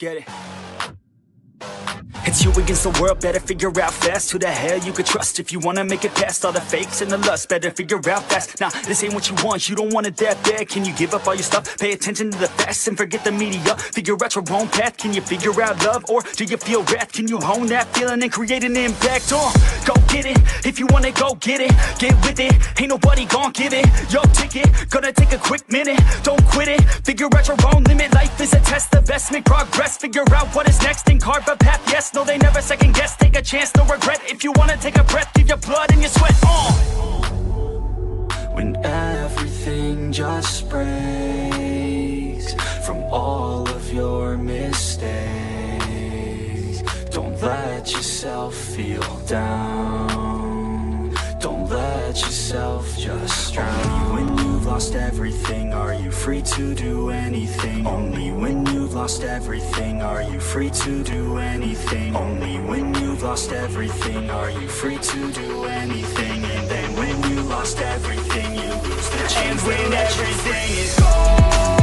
get it. It's you against the world, better figure out fast who the hell you could trust if you wanna make it past all the fakes and the lust. Better figure out fast. Nah, this ain't what you want, you don't want it that bad. Can you give up all your stuff? Pay attention to the facts and forget the media. Figure out your own path. Can you figure out love, or do you feel wrath? Can you hone that feeling and create an impact? Go get it, if you want it, go get it. Get with it, ain't nobody gon' give it your ticket. Gonna take a quick minute, don't quit it. Figure out your own limit, life is a test. The best make progress, figure out what is next and carve a path. Yes, no, they never second guess. Take a chance, no regret. If you wanna take a breath, give your blood and your sweat on. When everything just breaks from all of your mistakes, don't let yourself feel down. Don't let yourself just drown. Only when you've lost everything are you free to do anything. Only when you've lost everything are you free to do anything. Only when you've lost everything are you free to do anything. And then when you lost everything, you lose the chance. And when everything is gone,